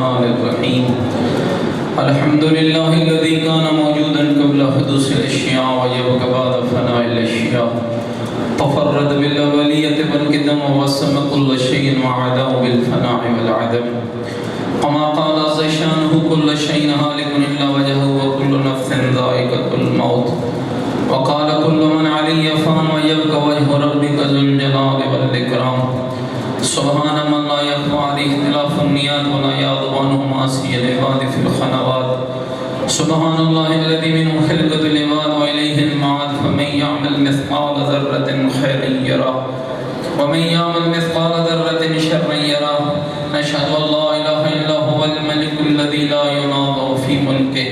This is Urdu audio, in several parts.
الرحمن الرحيم الحمد لله الذي كان موجودا قبل حدوث الأشياء ويبقى بعد فناء الأشياء تفرد بالأولية والقدم ووسم كل شيء وعداه بالفناء والعدم كما قال عز شانه كل شيء هالك إلا وجهه وكل نفس ذائقة الموت وقال كل من علي فان ويبقى وجه ربك ذو الجلال والإكرام سبحان من لا يخفى عليه اختلاف النيات ولا يغضب عنه معاصي العباد في الخلوات سبحان الله الذي منه خلقة العباد وإليه المعاد فمن يعمل مثقال ذرة خيرا يره ومن يعمل مثقال ذرة شرا يره نشهد أن لا إله إلا هو الملك الذي لا يناظر في ملكه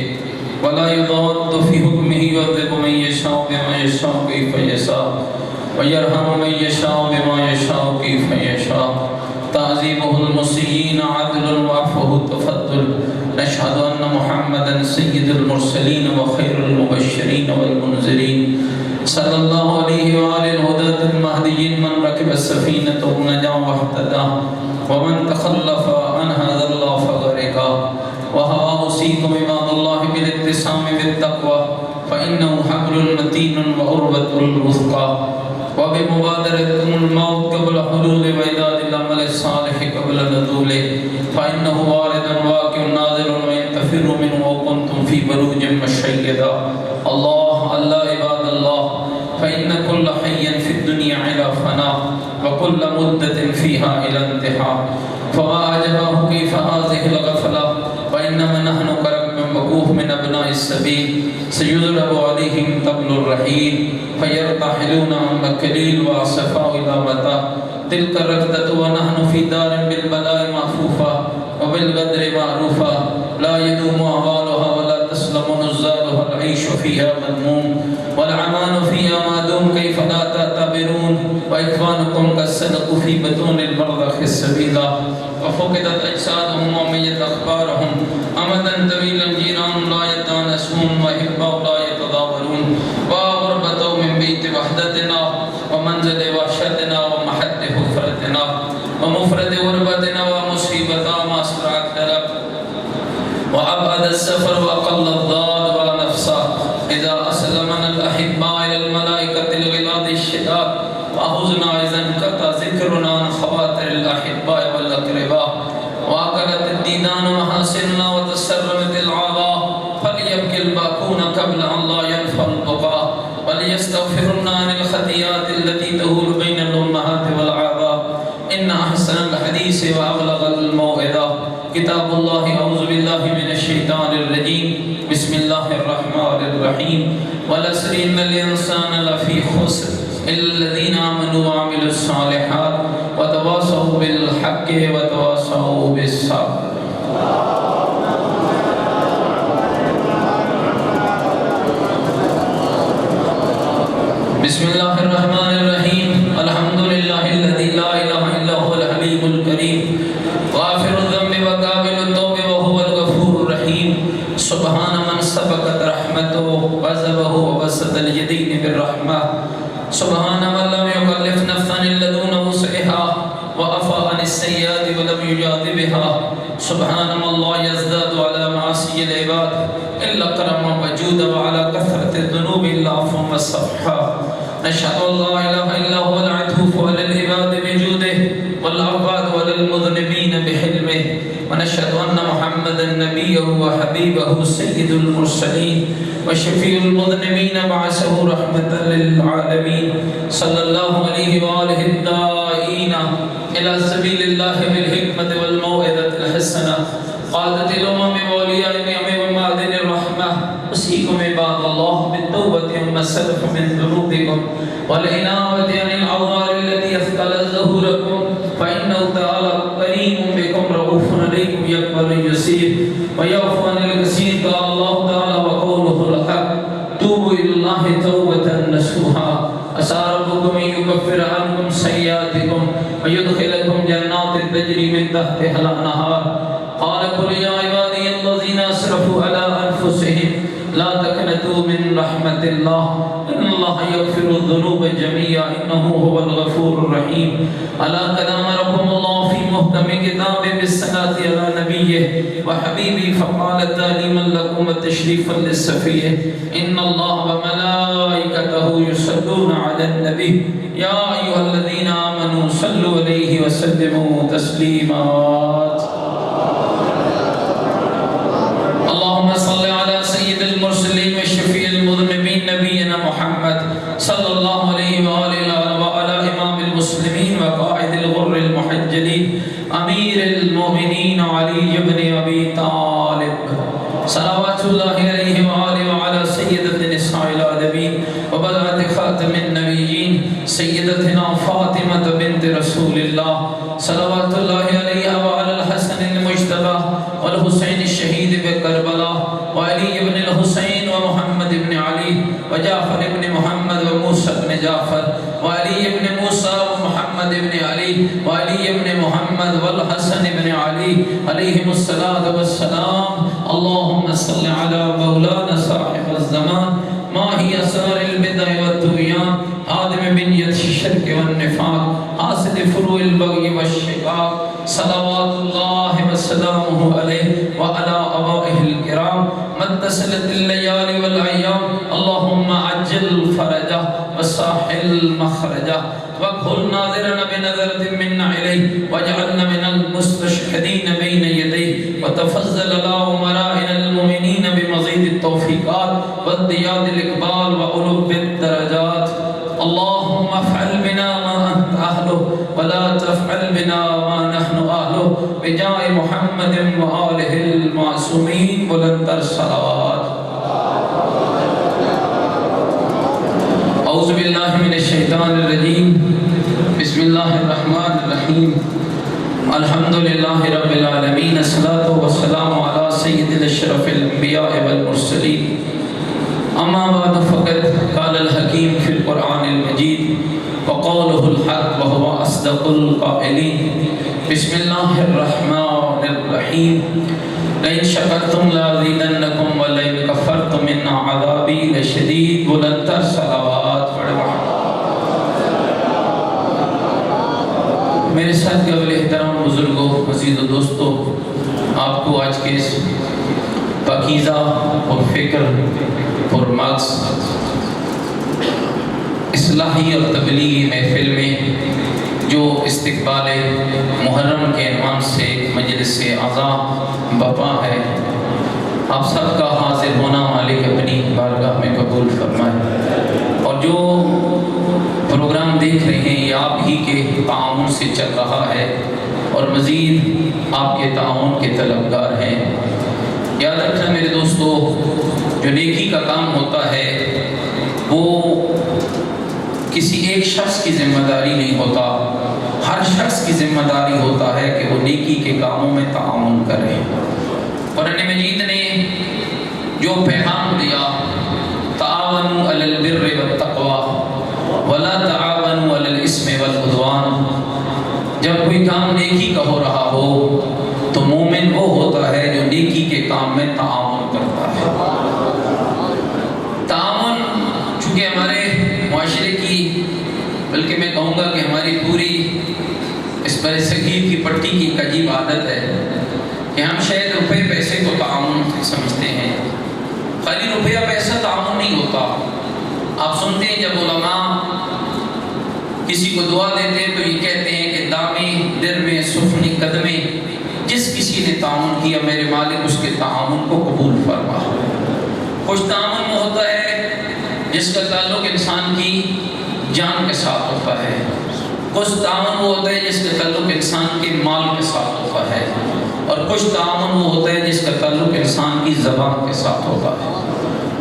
ولا يضاد في حكمه يعذب من يشاء بما يشاء كيف يشاء ويرحم من يشاء بما يشاء كيف يشاء تعذيبه المسيئين عدل وعفوه تفضل نشهد أن محمدا سيد المرسلين وخير المبشرين والمنذرين صلى الله عليه وآله الهداة المهديين من ركب السفينة ونجا واهتدى ومن تخلف عنها ذل فغرقا وها أوصيكم عباد الله بالاتسام بالتقوى فإنه حبل متين وعروة الوثقى وبمبادرة الموت قبل حلول وإعداد العمل الصالح قبل نزوله فإنه وارد واقع نازل وإن تفروا منه وكنتم في بروج مشيدا الله عباد الله فإن كل حي في الدنيا إلى فناء وكل مدة فيها إلى انتهاء فما أعجبه كيف هذه الغفلة وإنما نحن كركب مكوف من أبناء السبيل سيضرب عليهم طبل الرحيل فيرتحلون عن مكليل وأسفاء إلى متى تلك الركضة ونحن في دار بالبلاء محفوفة وبالقدر معروفة لا يدوم أهوالها ولا تسلم نزالها العيش فيها مذموم والعمان فيها معدوم كيف لا تعتبرون وإخوانكم كالسلق في بطون البرزخ السبيلا وفقدت أجسادهم وميت أخبارهم أمدا طويلا جيران لا يتانسون وأحباء لا يتضاورون وغربة من بيت وحدتنا ومنزل وحشتنا ومحد حفرتنا ومفرد غربتنا ومصيبة ما أسرع الطلب وأبعد السفر وأقل الضاد ونفسا إذا أسلمنا الأحباء إلى الملائكة الغلاظ الشداد وأخذنا إذا انقطع ذكرنا عن خواطر الأحباء والأقرباء وأكلت الديدان محاسننا وتسرمت العاباء فليبكي الباكون قبل أن لا ينفع البقاء وليستغفرنا عن الخطيئات التي تهول بين الأمهات والآباء إن أحسن الحديث وأبلغ الموعظة كتاب الله أعوذ بالله من الشيطان الرجيم بسم الله الرحمن الرحيم والعصر إن الإنسان لفي خسر إلا الذين آمنوا وعملوا الصالحات وتواصوا بالحق وتواصوا بالصبر بسم الله الرحمن الرحيم الحمد لله الذي لا إله إلا هو الحليم الكريم غافر الذنب وقابل التوب وهو الغفور الرحيم سبحان من سبقت رحمته وعذبه وبسط اليدين بالرحمة سبحان من لم يكلف نفسا إلا دون وسعها وعفى عن السيئات ولم يجاذبها سبحان من لا يزداد على معاصي العباد إلا كرما وجودا وعلى كثرة الذنوب إلا عفوا وصفحا نشهد أن لا إله إلا هو العطوف على العباد بجوده والعباد على المذنبين بحلمه ونشهد أن محمدا نبيه وحبيبه سيد المرسلين وشفيع المذنبين بعثه رحمة للعالمين صلى الله عليه وآله الداعين إلى سبيل الله بالحكمة والموعظة الحسنة قادة الأمم وأولياء النعم ومعدن الرحمة أوصيكم عباد الله بالتوبة عما سلف من ذنوبكم والإنابة عن الأوضار التي أثقلت ظهوركم فإنه تعالى كريم بكم رؤوف عليكم يقبل اليسير ويعفو عن الكثير قال الله تعالى وقوله الحق توبوا إلى الله توبة نصوحا عسى ربكم أن يكفر عنكم سيئاتكم ويدخلكم جنات تجري من تحتها الأنهار قال قل يا عبادي الذين أسرفوا على أنفسهم لا تقنطوا تقنطوا من رحمة الله إن الله يغفر الذنوب جميعا إنه هو الغفور الرحيم ألا قد أمركم الله في محكم كتابه بالصلاة على نبيه وحبيبه فقال تعليما لكم وتشريفا للسفيه إن الله وملائكته يصلون على النبي يا أيها الذين آمنوا صلوا عليه وسلموا تسليما اللهم صل على سيد المرسلين وشفيع المذنبين نبينا محمد صلى الله عليه وآله وعلى إمام المسلمين وقائد الغر المحجلين أمير المؤمنين علي بن أبي طالب صلوات الله عليه وآله وعلى سيدة نساء العالمين وبلغة خاتم النبيين سيدتنا فاطمة بنت رسول الله صلوات الله عليها وعلى الحسن المجتبى والحسين الشهيد بكربلاء وعلي بن الحسين ومحمد بن علي وجعفر بن محمد وموسى بن جعفر وعلي بن موسى ومحمد بن علي وعلي بن محمد والحسن بن علي عليهم الصلاة والسلام اللهم صل على مولانا صاحب الزمان ما هي أسرار البدع والطغيان آدم بنية الشرك والنفاق حاصل فروع البغي والشقاق صلوات الله وسلامه عليه وعلى آبائه الكرام ما اتصلت الليالي والأيام اللهم عجل فرجه وساحل مخرجه واكحل ناظرنا بنظرة منا إليه واجعلنا من المستشهدين بين يديه وتفضل على أمرائنا المؤمنين بمزيد التوفيقات والضياء الإقبال وألوب الدرجات اللهم افعل بنا ما أنت أهله ولا تفعل بنا ما نحن أهله بجاه محمد وآله المعصومين بلند الصلوات أعوذ بالله من الشيطان الرجيم بسم الله الرحمن الرحيم الحمد لله رب العالمين الصلاة والسلام على سيد الأشرف الأنبياء والمرسلين أما بعد فقد قال الحكيم في القرآن المجيد وقوله الحق وهو أصدق القائلين بسم الله الرحمن الرحيم لئن شكرتم لأزيدنكم ولئن كفرتم إن عذابي لشديد بلند الصلوات میرے ساتھ قابل احترام بزرگوں عزیز و دوستوں آپ کو آج کے اس پاکیزہ اور فکر اور مغز اصلاحی اور تبلیغی محفل میں جو استقبال محرم کے عنوان سے مجلس اعضاء بپا ہے آپ سب کا حاضر ہونا مالک اپنی بارگاہ میں قبول فرمائے اور جو پروگرام دیکھ رہے ہیں یہ آپ ہی کے تعاون سے چل رہا ہے اور مزید آپ کے تعاون کے طلبگار ہیں یاد رکھنا میرے دوستو جو نیکی کا کام ہوتا ہے وہ کسی ایک شخص کی ذمہ داری نہیں ہوتا ہر شخص کی ذمہ داری ہوتا ہے کہ وہ نیکی کے کاموں میں تعاون کرے قرآن مجید نے جو پیغام دیا تعاونوا علی البر والتقوی ولا تعاونوا علی الاثم والعدوان جب کوئی کام نیکی کا ہو رہا ہو تو مومن وہ ہوتا ہے جو نیکی کے کام میں تعاون کرتا ہے تعاون چونکہ ہمارے معاشرے کی بلکہ میں کہوں گا کہ ہماری پوری اس بر صغیر کی پٹی کی ایک عجیب عادت ہے کہ ہم شاید روپے پیسے کو تعاون سمجھتے ہیں خالی روپیہ پیسہ تعاون نہیں ہوتا آپ سنتے ہیں جب علماء کسی کو دعا دیتے ہیں تو یہ کہتے ہیں کہ دامی در میں سفنی قدمے جس کسی نے تعاون کیا میرے مالک اس کے تعاون کو قبول فرما خوش تعاون وہ ہوتا ہے جس کا تعلق انسان کی جان کے ساتھ ہوتا ہے خوش تعاون وہ ہوتا ہے جس کا تعلق انسان کے مال کے ساتھ ہوتا ہے اور خوش تعاون وہ ہوتا ہے جس کا تعلق انسان کی زبان کے ساتھ ہوتا ہے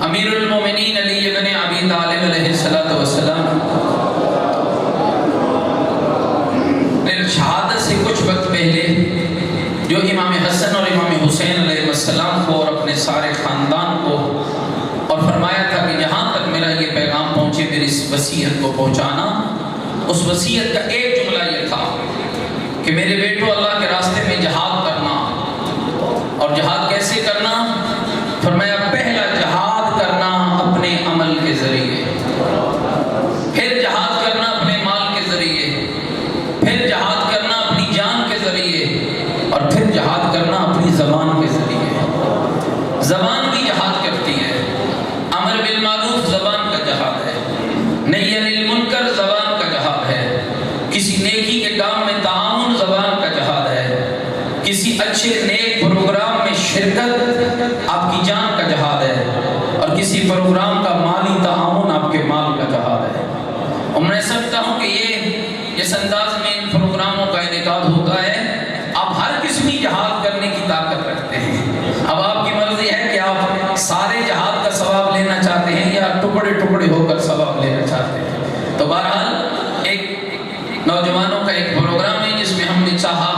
امیر المومنین علی بن ابی طالب علیہ السلام نے شہادت سے کچھ وقت پہلے جو امام حسن اور امام حسین علیہ السلام کو اور اپنے سارے خاندان کو اور فرمایا تھا کہ جہاں تک میرا یہ پیغام پہنچے میری اس وصیت کو پہنچانا اس وصیت کا ایک جملہ یہ تھا کہ میرے بیٹو اللہ کے راستے میں جہاد کرنا اور جہاد کیسے کرنا فرمایا پہلا جہاد کرنا نیک پروگرام میں شرکت آپ کی جان کا جہاد ہے، اور کسی پروگرام کا مالی تعاون آپ کے مال کا جہاد ہے۔ اور میں سمجھتا ہوں کہ یہ اس انداز میں ان پروگراموں کا انعقاد ہوتا ہے، آپ ہر قسمی جہاد کرنے کی طاقت رکھتے ہیں۔ اب آپ کی مرضی ہے کہ آپ سارے جہاد کا ثواب لینا چاہتے ہیں یا ٹکڑے ٹکڑے ہو کر ثواب لینا چاہتے ہیں۔ تو بہرحال ایک نوجوانوں کا ایک پروگرام ہے جس میں ہم نے چاہا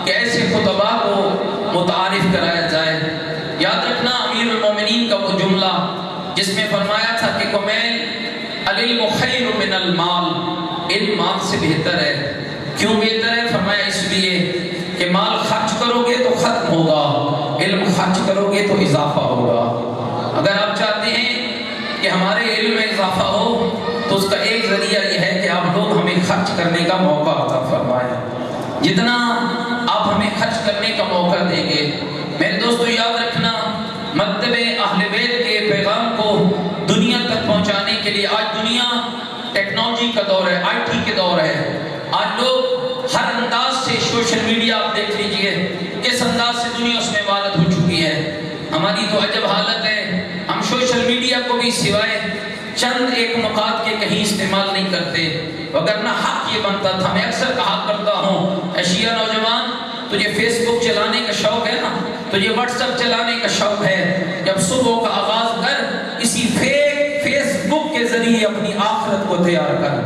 کہ ایسے خطباء کو متعارف کرایا جائے۔ یاد رکھنا امیر المومنین کا وہ جملہ جس میں فرمایا تھا کہ قمیل العلم خیر من المال، علم مال سے بہتر ہے۔ کیوں بہتر ہے؟ فرمایا اس لیے کہ مال خرچ کرو گے تو ختم ہوگا، علم خرچ کرو گے تو اضافہ ہوگا۔ اگر آپ چاہتے ہیں کہ ہمارے علم میں اضافہ ہو تو اس کا ایک ذریعہ یہ ہے کہ آپ لوگ ہمیں خرچ کرنے کا موقع عطا فرمائیں۔ جتنا آپ ہمیں خرچ کرنے کا موقع دیں گے، میرے دوستو یاد رکھنا، مکتب اہل بیت کے پیغام کو دنیا تک پہنچانے کے لیے آج دنیا ٹیکنالوجی کا دور ہے، آئی ٹی کے دور ہے۔ آج لوگ ہر انداز سے سوشل میڈیا آپ دیکھ لیجئے کس انداز سے دنیا اس میں والد ہو چکی ہے۔ ہماری تو عجب حالت ہے، ہم سوشل میڈیا کو بھی سوائے چند ایک نکات کے کہیں استعمال نہیں کرتے، وگرنہ حق یہ بنتا تھا۔ میں اکثر کہا کرتا ہوں، اشیاء نوجوان تجھے فیس بک چلانے کا شوق ہے نا، تجھے واٹس ایپ چلانے کا شوق ہے، جب صبح کا آغاز کر اسی فیس بک کے ذریعے اپنی آخرت کو تیار کر،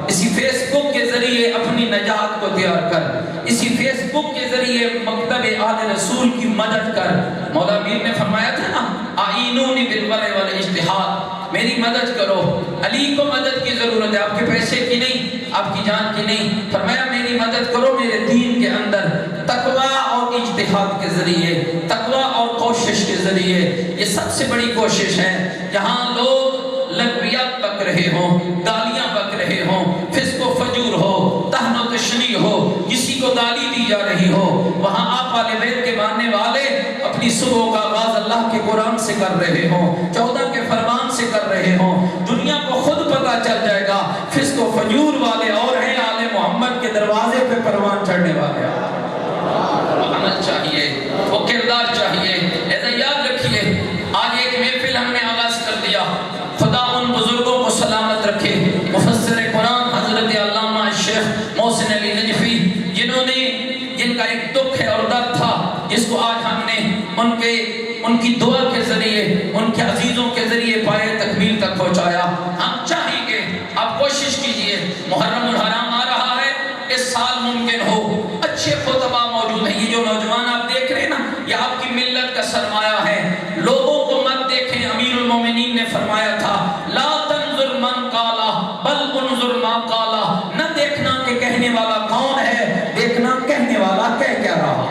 اسی فیس بک کے ذریعے اپنی نجات کو تیار کر، اسی فیس بک کے ذریعے مکتب آل رسول کی مدد کر۔ مولا میر نے فرمایا تھا نا، اعینونی بالورع والاجتہاد، میری مدد کرو۔ علی کو مدد کی ضرورت ہے، آپ کے پیسے کی نہیں، آپ کی جان کی نہیں۔ فرمایا میری مدد کرو میرے دین کے اندر تقوی اور اجتہاد کے ذریعے، تقوی اور کوشش کے ذریعے۔ یہ سب سے بڑی کوشش ہے۔ جہاں لوگ لغویات بک رہے ہوں، گالیاں بک رہے ہوں، فسق و فجور ہو، طعن و تشنیع ہو، کسی کو گالی دی جا رہی ہو، وہاں آپ اہل بیت کے ماننے والے اپنی صبح کا آغاز اللہ کے قرآن سے کر رہے ہوں، 14 کے فرمان سے کر رہے ہوں، دنیا کو خود پتہ چل جائے گا فسق و فجور والے اور ہیں آل محمد کے دروازے پہ پروان چڑھنے والے۔ عمل چاہیے، وہ کردار چاہیے۔ ایسا یاد رکھیے، آج ایک محفل ہم نے آغاز کر دیا، خدا ان بزرگوں کو سلامت رکھے، مفسر قرآن حضرت علامہ شیخ محسن علی نجفی، جن کا ایک دکھ ہے اور درد تھا، جس کو آج ہم نے ان کی دعا کے ذریعے، ان کے عزیزوں کے ذریعے پائے تکمیل تک پہنچایا۔ ہم چاہیں گے آپ کوشش کیجئے، محرم الحرام آ رہا ہے، اس سال ممکن ہو اچھے خطباء موجود ہیں۔ یہ جو نوجوان آپ دیکھ رہے ہیں نا، یہ آپ کی ملت کا سرمایہ ہے۔ لوگوں کو مت دیکھیں، امیر المومنین نے فرمایا تھا، لا تنظر من قالا بل انظر ما قالا، نہ دیکھنا کہ کہنے والا کون ہے، دیکھنا کہنے والا کہہ کیا رہا۔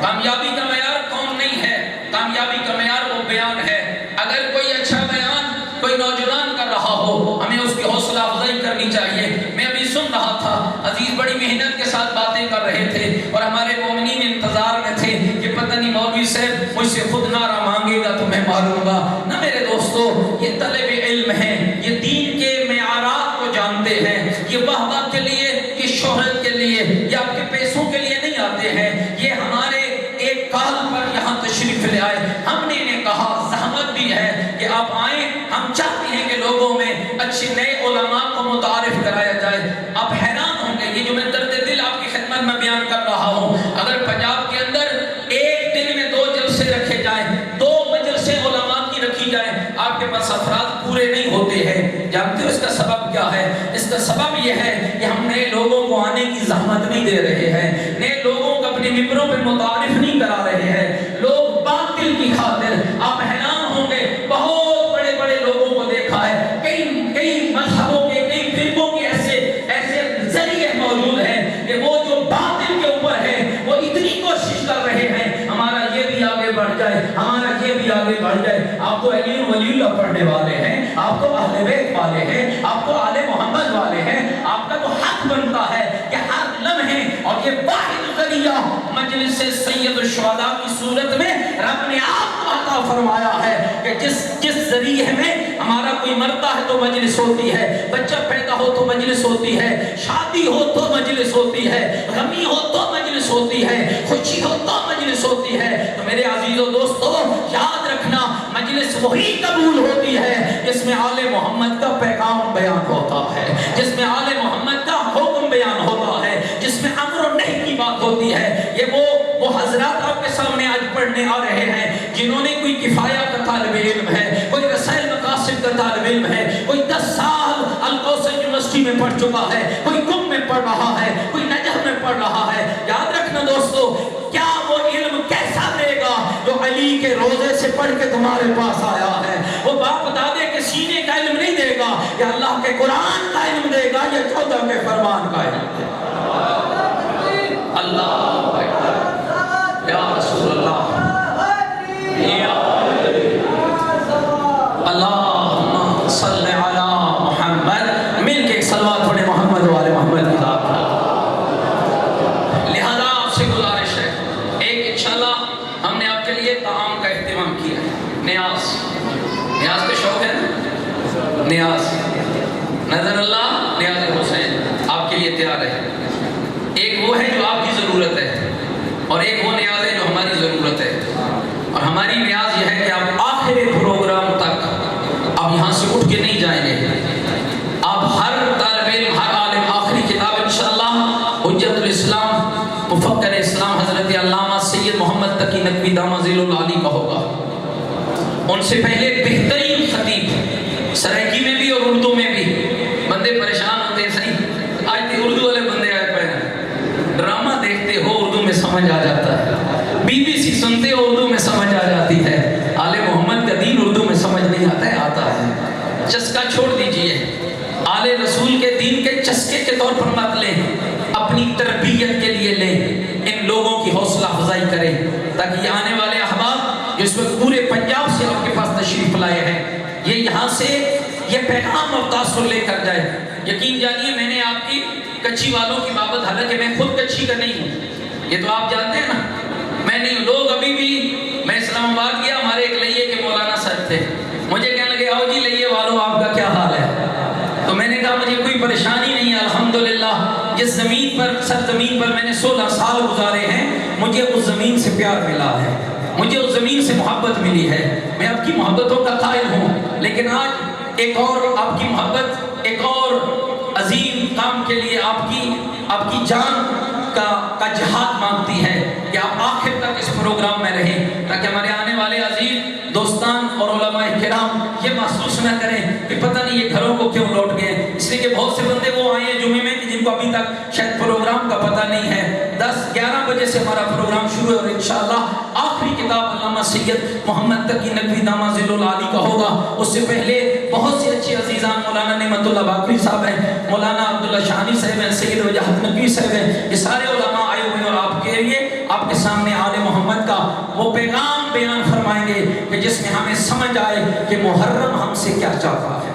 کامیابی کا معیار کون نہیں ہے، کامیابی کا معیار وہ بیان ہے۔ اگر کوئی اچھا بیان کوئی نوجوان کر رہا ہو، ہمیں اس کی حوصلہ افزائی کرنی چاہیے۔ میں ابھی سن رہا تھا، عزیز بڑی محنت کے ساتھ باتیں کر رہے تھے اور ہمارے مومنین انتظار میں تھے کہ پتہ نہیں مولوی صاحب مجھ سے خود نعرہ مانگے گا تو میں ماروں گا۔ نہ میرے دوستو، یہ طلب علم ہے، یہ دین کے معیارات کو جانتے ہیں، یہ واہ کے لیے، یہ شہرت کے لیے، یہ آپ کے پیسوں کے لیے نہیں آتے ہیں، یہ ہمارے ایک کال پر یہاں تشریف لے آئے۔ ہم نے انہیں کہا، زحمت بھی ہے کہ آپ آئیں، ہم چاہتے ہیں کہ لوگوں میں اچھے نئے علماء کو متعارف کرایا جائے۔ آپ حیران ہوں گے، یہ جو میں درد دل آپ کی خدمت میں بیان کر رہا ہوں، اگر پنجاب کے اندر ایک دن میں 2 جلسے رکھے جائیں، 2 مجلسیں علماء کی رکھی جائیں، آپ کے پاس افراد پورے نہیں ہوتے ہیں۔ جانتے ہو اس کا سبب کیا ہے؟ اس کا سبب یہ ہے کہ ہم نئے لوگوں کو آنے کی زحمت نہیں دے رہے ہیں، نئے لوگوں کو اپنے ممبروں پہ متعارف نہیں کرا رہے ہیں۔ لوگ باطل کی خاطر، آپ حیران ہوں گے، بہت بڑے بڑے لوگوں کو دیکھا ہے، کئی مذہبوں کے، کئی فرقوں کے ایسے ذریعے موجود ہیں کہ وہ جو باطل کے اوپر ہے وہ اتنی کوشش کر رہے ہیں ہمارا یہ بھی آگے بڑھ جائے، ہمارا یہ بھی آگے بڑھ جائے۔ آپ تو علی ولی اللہ پڑھنے والے ہیں، آپ تو اہل بیت والے ہیں، آپ تو آل محمد والے ہیں، آپ کا تو حق بنتا ہے کہ ہر لمحے، اور یہ واحد ذریعہ مجلس سید الشہداء کی صورت میں رب نے آپ کو عطا فرمایا ہے کہ جس ذریعے میں ہمارا کوئی مرتا ہے تو مجلس ہوتی ہے، بچہ پیدا ہو تو مجلس ہوتی ہے، شادی ہو تو مجلس ہوتی ہے، غمی ہو تو مجلس ہوتی ہے، خوشی ہو تو مجلس ہوتی ہے۔ تو میرے عزیز و دوستو یاد رکھنا، مجلس وہی قبول ہوتی ہے جس میں آل محمد کا پیغام بیان ہوتا ہے، جس میں آل محمد کا حکم بیان ہوتا ہے، جس میں امر و نہی کی بات ہوتی ہے۔ یہ وہ حضرات آپ کے سامنے آج پڑھنے آ رہے ہیں جنہوں نے کوئی کفایہ کا طالب علم ہے، کوئی رسائل مقاصد کا طالب علم ہے، کوئی 10 سال الکوثر یونیورسٹی میں پڑھ چکا ہے، کوئی قم میں پڑھ رہا ہے، کوئی نجف میں پڑھ رہا ہے۔ یاد رکھنا دوستو، کیا وہ علم کیسا دے گا جو علی کے روزے سے پڑھ کے تمہارے پاس آیا ہے؟ وہ باپ دادے کے سینے کا علم نہیں دے گا، یا اللہ کے قرآن کا علم دے گا، یا 14 کے فرمان کا علم دے گا۔ اللہ اکبر، یا رسول اللہ، یا اللہم صلی علی محمد۔ مل کے ایک صلوات پڑھیں محمد والے محمد کی ذات پر۔ لہذا آپ سے گزارش ہے، ایک انشاءاللہ ہم نے آپ کے لیے طعام کا اہتمام کیا ہے۔ نیاز کا شوق ہے نا؟ نیاز نظر اللہ نیاز حسین آپ کے لیے تیار ہے۔ ایک وہ ہے جو آپ کی ضرورت ہے، اور ایک وہ نیاز ہے جو ہماری ضرورت ہے۔ اور ہماری نیاز یہ ہے کہ آپ آخر پروگرام تک آپ یہاں سے اٹھ کے نہیں جائیں گے۔ آپ ہر طالب علم، ہر عالم آخری کتاب انشاءاللہ حجت الاسلام مفکر اسلام حضرت علامہ سید محمد تقی نقوی دامہ ذیل العالی کا ہوگا۔ ان سے پہلے بہترین خطیب سرائکی میں بھی اور اردو میں بھی، بندے پریشان ہوتے ہیں صحیح، آج تے اردو والے بندے آئے پہ ہیں، ڈرامہ دیکھتے ہو اردو میں سمجھ آ جاتا ہے، BBC سنتے ہو اردو میں سمجھ آ جاتی ہے، آل محمد کا دین اردو میں سمجھ نہیں آتا ہے، آتا ہے۔ چسکا چھوڑ دیجئے، آل رسول کے دین کے چسکے کے طور پر مت لیں، اپنی تربیت کے لیے لیں، ان لوگوں کی حوصلہ افزائی کریں تاکہ یہ آنے والے احباب جو اس وقت پورے پنجاب سے آپ کے پاس تشریف لائے ہیں، یہ یہاں سے یہ پیغام اور تاثر لے کر جائے۔ یقین جانیے میں نے آپ کی کچھی والوں کی بابت، حالانکہ میں خود کچھی کا نہیں ہوں، یہ تو آپ جانتے ہیں نا، میں نہیں ہوں۔ لوگ ابھی بھی، میں اسلام آباد گیا، ہمارے ایک لئیے کے مولانا صاحب تھے، مجھے کہنے لگے آؤ جی لئیے والوں آپ کا کیا حال ہے؟ تو میں نے کہا مجھے کوئی پریشانی نہیں ہے الحمدللہ، جس زمین پر، سرزمین پر میں نے 16 سال گزارے ہیں، مجھے اس زمین سے پیار ملا ہے، مجھے اس زمین سے محبت ملی ہے، میں آپ کی محبتوں کا قائل ہوں۔ لیکن آج ایک اور آپ کی محبت، ایک اور عظیم کام کے لیے آپ کی جان کا جہاد مانگتی ہے کہ آپ آخر تک اس پروگرام میں رہیں، تاکہ ہمارے آنے والے عزیز دوستان اور علماء کرام یہ محسوس نہ کریں کہ پتہ نہیں یہ گھروں کو کیوں لوٹ گئے۔ اس لیے کہ بہت سے بندے وہ آئے ہیں جمعے میں کہ جن کو ابھی تک شاید پروگرام کا پتہ نہیں ہے۔ 10-11 بجے سے ہمارا پروگرام شروع ہے، اور انشاءاللہ آخری کتاب علامہ سید محمد تقی نقوی دامہ ذیل العالی کا ہوگا۔ اس سے پہلے بہت سے اچھے عزیزان، مولانا نعمت اللہ باقری صاحب ہیں، مولانا عبداللہ شاہانی صاحب ہیں، سید وجاہت نقوی صاحب ہیں، یہ سارے علماء آئے ہوئے ہیں، اور آپ کے لیے آپ کے سامنے آل محمد کا وہ پیغام بیان فرمائیں گے کہ جس میں ہمیں سمجھ آئے کہ محرم ہم سے کیا چاہتا ہے،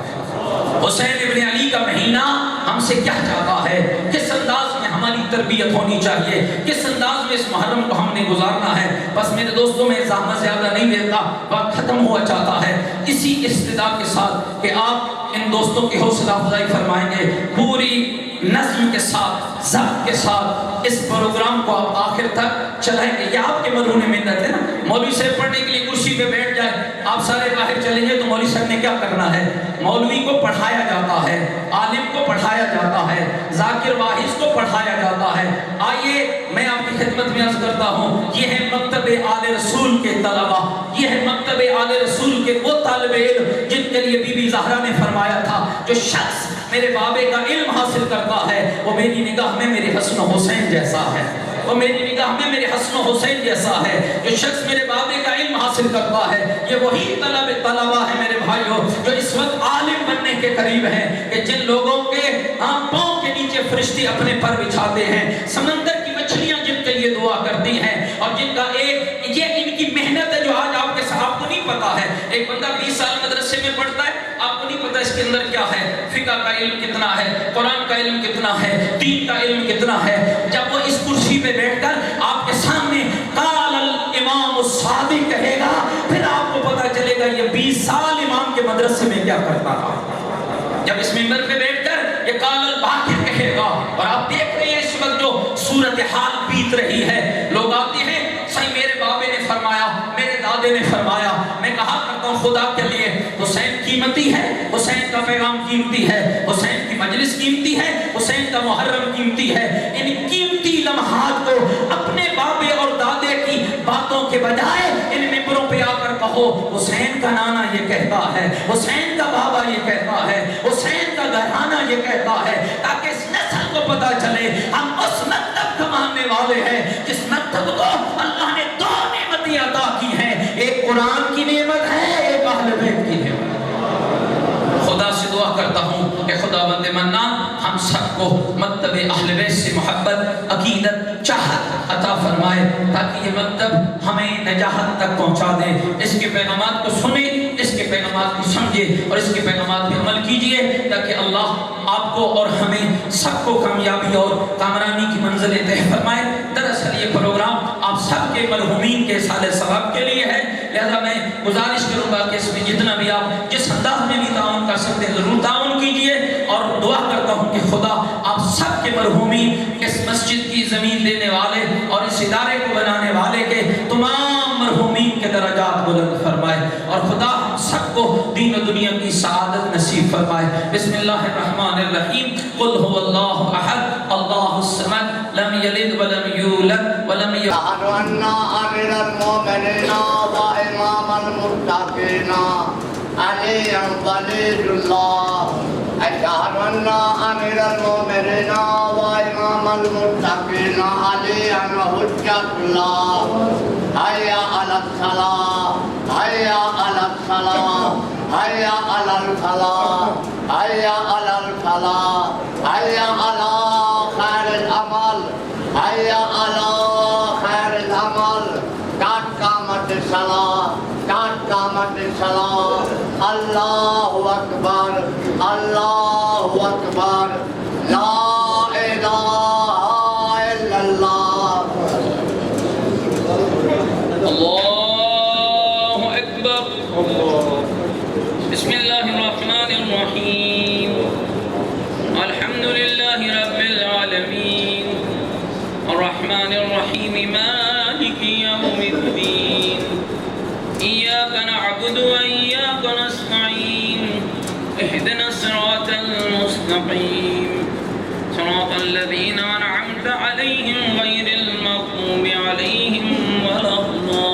حسین ابن علی کا مہینہ ہم سے کیا چاہتا ہے، کس انداز میں ہماری تربیت ہونی چاہیے، کس انداز میں اس محرم کو ہم نے گزارنا ہے۔ بس میرے دوستوں میں زحمت زیادہ نہیں لیتا، وقت ختم ہوا چاہتا ہے، اسی استدعا کے ساتھ کہ آپ ان دوستوں کی حوصلہ افزائی فرمائیں گے، پوری نظم کے ساتھ، ضبط کے ساتھ اس پروگرام کو آپ آخر تک چلائیں گے۔ یہ آپ کے مرہون منت ہے نا، مولوی صاحب پڑھنے کے لیے کرسی پہ بیٹھ جائے، آپ سارے باہر چلیں گے تو مولوی صاحب نے کیا کرنا ہے؟ مولوی کو پڑھایا جاتا ہے، عالم کو پڑھایا جاتا ہے، ذاکر واعظ کو پڑھایا جاتا ہے۔ آئیے میں آپ کی خدمت میں عرض کرتا ہوں، یہ ہے مکتب آل رسول کے طلبہ، یہ ہے مکتب آل رسول کے وہ طالب علم جن کے لیے بی بی زہرا نے فرمایا تھا، جو شخص میرے بابے کا علم حاصل کرتا ہے وہ میری نگاہ میں میرے حسن و حسین جیسا ہے، وہ میری نگاہ میں میرے حسن و حسین جیسا ہے۔ جو شخص میرے بابے کا علم حاصل کرتا ہے، یہ وہی طلبہ ہے میرے بھائیوں جو اس وقت عالم بننے کے قریب ہیں، کہ جن لوگوں کے پاؤں کے نیچے فرشتے اپنے پر بچھاتے ہیں، سمندر کی مچھلیاں جن کے لیے دعا کرتی ہیں، اور جن کا یہ ان کی محنت ہے جو آج آپ کے صاحب کو نہیں پتا ہے۔ ایک بندہ 20 سال مدرسے میں پڑھتا ہے، آپ کو نہیں پتا اس کے اندر کیا ہے، فقہ کا علم کتنا ہے، قرآن کا علم کتنا ہے، دین کا علم کتنا ہے۔ جب وہ اس کرسی پہ بیٹھ کر آپ کے سامنے قال الامام امام الصادق کہے گا، پھر آپ کو پتا چلے گا یہ 20 سال امام کے مدرسے میں کیا کرتا رہا۔ جب اس منبر پہ بیٹھ کر یہ قال الباقر کہے گا، اور آپ دیکھ رہے ہیں اس وقت جو صورتحال بیت رہی ہے، لوگ آتے ہیں صحیح میرے بابے نے فرمایا، میرے دادے نے فرمایا، میں کہا کرتا ہوں خدا کے لیے حسین قیمتی ہے، حسین کا پیغام قیمتی ہے، حسین کی مجلس قیمتی ہے، حسین کا محرم قیمتی ہے۔ ان قیمتی لمحات کو اپنے بابے اور دادے کی باتوں کے بجائے ان ممبروں پہ آ کر کہو حسین کا نانا یہ کہتا ہے، حسین کا بابا یہ کہتا ہے، حسین کا گھرانہ یہ کہتا ہے، تاکہ اس نسل کو پتا چلے ہم اس مکتب کا ماننے والے ہیں جس مکتب کو اللہ نے 2 نعمتیں عطا کی ہیں، ایک قرآن کی نعمت ہے، ایک اہل بیت کی نعمت۔ خدا سے دعا کرتا ہوں کہ خداوند منان ہم سب کو مکتب اہل بیت سے محبت، عقیدت، چاہت عطا فرمائے، تاکہ یہ مکتب ہمیں نجاحت تک پہنچا دے۔ اس کے پیغامات کو سنیں، اس کے پیغامات کو سمجھے اور اس کے پیغامات پہ عمل کیجئے، تاکہ اللہ آپ کو اور ہمیں سب کو کامیابی اور کامرانی کی منزل طے فرمائے۔ دراصل یہ پروگرام آپ سب کے مرحومین کے سال ثواب کے لیے ہے، لہذا میں گزارش کروں گا کہ اس میں جتنا بھی آپ جس انداز میں بھی تعاون کر سکتے ہیں ضرور تعاون کیجئے، اور دعا کرتا ہوں کہ خدا آپ سب کے مرحومین، اس مسجد کی زمین دینے والے اور اس ادارے کو بنانے والے کے تمام مرحومین کے درجات بلند فرمائے، اور خدا ہم سب کو دین و دنیا کی سعادت نصیب فرمائے۔ بسم اللہ الرحمن الرحیم، قل هو اللہ احد اللہ الصمد لم یلد ولم یولد ولم یکن أشهد أن أمير المؤمنين وإمام المتقين علي ولي الله. أشهد أن أمير المؤمنين وإمام المتقين علي حجة الله. هيا على الصلاة، هيا على الصلاة، هيا على الفلاح، هيا على الفلاح، هيا على خير العمل، هيا على خير العمل. قد قامت الصلاة، قد قامت الصلاة. الله أكبر، الله أكبر، لا إله إلا الله. اللہ اکبر۔ بسم اللہ الرحمن الرحیم، الحمد للہ رب العالمین، الرحمن الرحیم، مالک یوم الدین، ایاک نعبد و ایاک نستعین، اہدنا الصراط المستقیم، صراط الذین انعمت علیہم غیر المغضوب علیہم ولا الضالین۔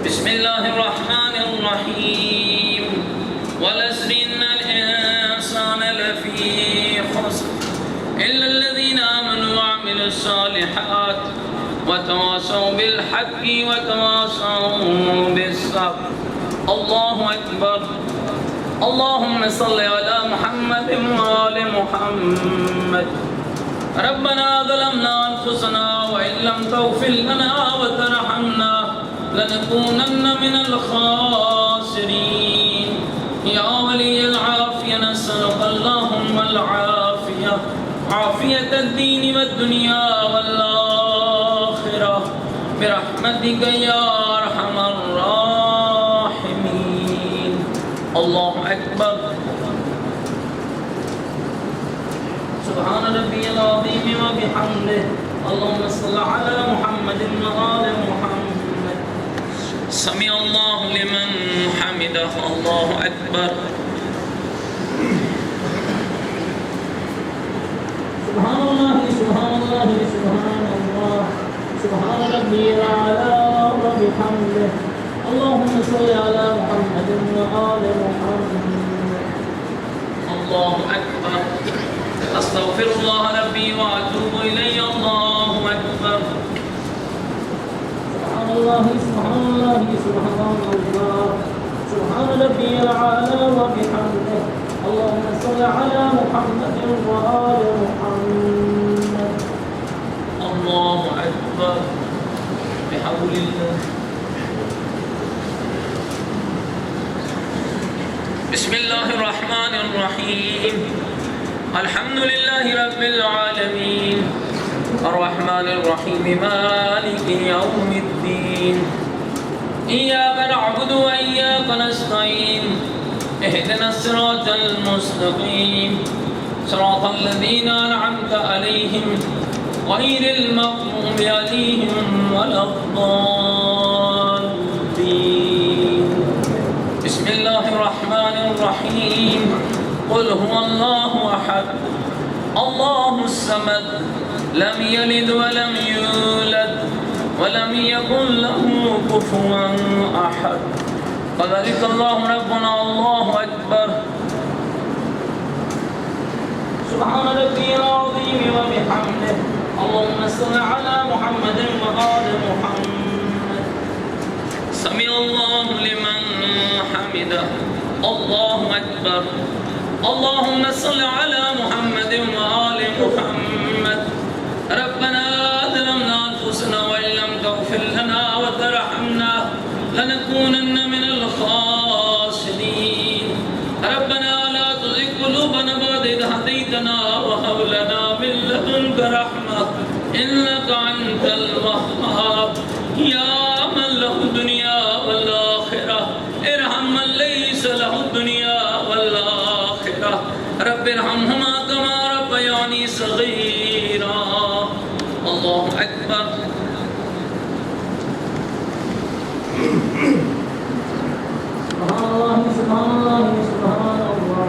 بسم اللہ الرحمن الرحیم، والعصر ان الانسان لفی خسر الا الذین آمنوا وعملوا الصالحات وتواصوا بالحق وتواصوا بالصبر۔ اللہ اکبر۔ اللهم صل على محمد وآل محمد۔ ربنا ظلمنا أنفسنا وإن لم تغفر لنا وترحمنا لنكونن من الخاسرين۔ يا ولي العافية نسألك اللهم العافية، عافية الدين والدنيا والآخرة، برحمتك يا أرحم الراحمين۔ اللہ اکبر۔ سبحان ربی العظیم و بحمدہ، اللہم صل علی محمد وآل محمد۔ سمع اللہ لمن حمدہ، اللہ اکبر۔ سبحان اللہ سبحان اللہ سبحان اللہ، سبحان ربی العلی و بحمدہ، اللهم صل على محمد وآل محمد۔ اللہ اکبر۔ استغفر اللہ ربی واتوب الیہ، اللہ اکبر۔ سبحان اللہ سبحان اللہ سبحان اللہ، سبحان ربی العلی وبحمدہ، اللهم صل على محمد وآل محمد۔ اللہ اکبر۔ بحول اللہ۔ بسم اللہ الرحمن الرحیم، الحمد للہ رب العالمین، الرحمن الرحيم مالك يوم الدين إياك نعبد وإياك نستعين اهدنا الصراط المستقيم صراط الذين أنعمت عليهم غير المغضوب عليهم ولا الضالين بسم الله الرحمن الرحيم قل هو الله أحد الله الصمد لم يلد ولم يولد ولم يكن له كفوا أحد فذلك الله ربنا الله أكبر سبحان ربي العظيم وبحمده اللهم صل على محمد وآل محمد سمع الله لمن حمده الله أكبر اللهم صل على محمد وآل محمد ربنا ظلمنا أنفسنا وإن لم تغفر لنا وترحمنا لنكونن من الخاسرين ربنا لا تزغ قلوبنا بعد إذ هديتنا وهب لنا من لدنك رحمة إنك أنت الوهاب يا من له الدنيا والآخرة ارحم من ليس له الدنيا والآخرة رب ارحمهما كما ربياني صغيرا الله أكبر سبحان الله سبحان الله سبحان الله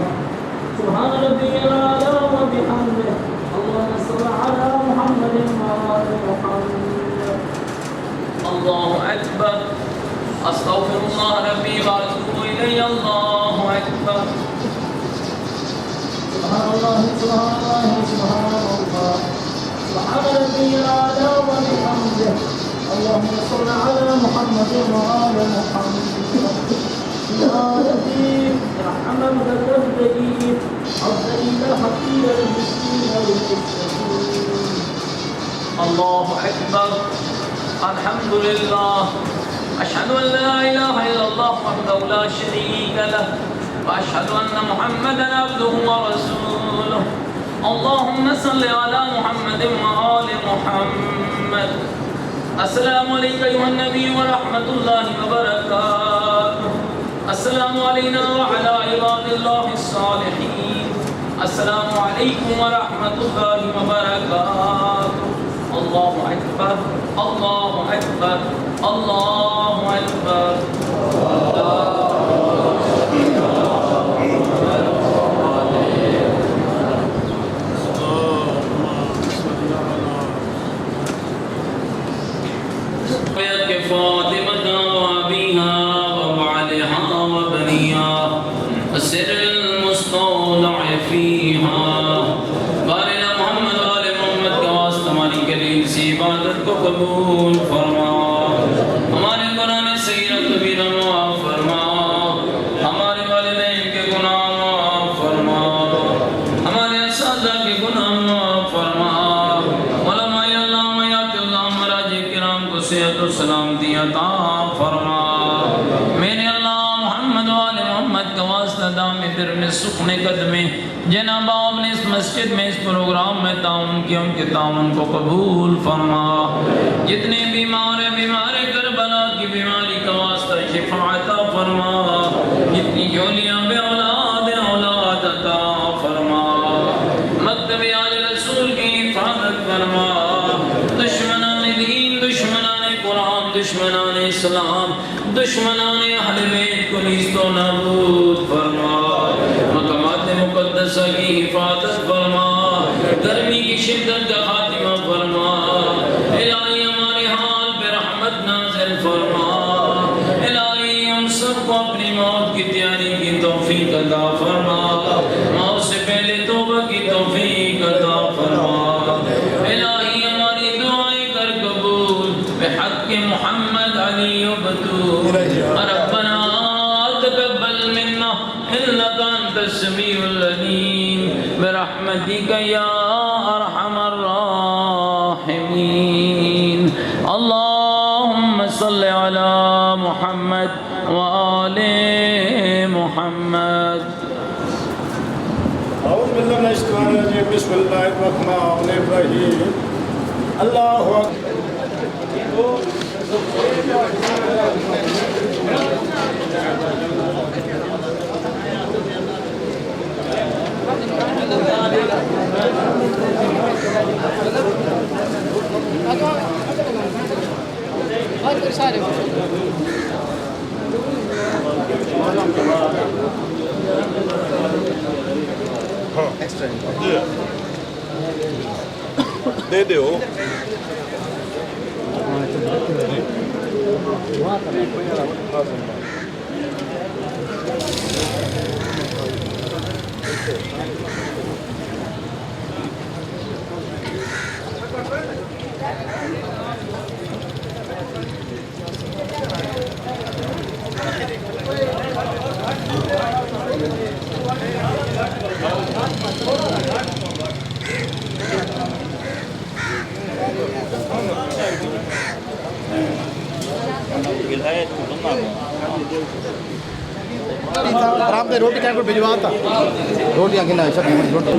سبحان ربي الأعلى وبحمده اللهم صل على محمد وآل محمد الله أكبر أستغفر الله ربي وأتوب إليه الله أكبر سبحان الله سبحان الله سبحان الله سبحان ربي الأعلى وبحمده اللهم صل على محمد وآل محمد يا لطيف ارحم المتقين الذليل الحقير المسكين والمستكين الله أكبر الحمد لله أشهد أن لا إله إلا الله وحده لا شريك له وأشهد أن محمدا عبده ورسوله اللهم صل على محمد وآل محمد السلام عليك أيها النبي ورحمة الله وبركاته السلام علينا وعلى عباد الله الصالحين السلام عليكم ورحمة الله وبركاته الله أكبر الله أكبر الله أكبر فاطمة وأبيها وبعلها وبنيها السر المستودع فيها بارنا محمد وآل محمد کا واسطہ ہماری کلیل سی عبادت کو قبول فرما ہمارے قرآن سیرت بھی معاف فرما ہمارے والدین کے گناہ معاف فرما ہمارے اساتذہ کے گناہ معاف فرما علماء اللہ حیات اللہ مراجع کرام کو صحت و سلامتی عطا فرما میرے اللہ محمد وآل محمد کا واسطہ دام در میں سکن قدمیں جناب آپ نے اس مسجد میں اس پروگرام میں تعاون کیا ان کے تعاون کو قبول فرما جتنے بیمار ہیں بیمار کربلا کی بیماری کا واسطہ شفا عطا فرما جتنی جولیاں بے اولاد اولاد عطا فرما مکتب آل رسول کی حفاظت فرما دشمنان دین دشمنان قرآن دشمنان اسلام دشمنان اہل بیت کو نیست و نابود فرما مقامات مقدسہ کی حفاظت فرما گرمی کی شدت کا خاتمہ فرما الہی ہمارے حال پہ رحمت نازل فرما الہی ہم سب کو اپنی موت کی تیاری کی توفیق عطا فرما موت سے پہلے توبہ کی توفیق عطا فرما الہی ہماری دعائیں کر قبول بحق محمد علی و بطول ربنا تقبل منا انك انت السميع العليم برحمتك يا ارحم الراحمين اللهم صل على محمد وآل محمد أعوذ بالله من الشيطان الرجيم بسم الله الرحمن الرحيم اللہ دے دیو آرام سے روٹی کہیں کو بھجوا تھا روٹیاں گنا سب روٹی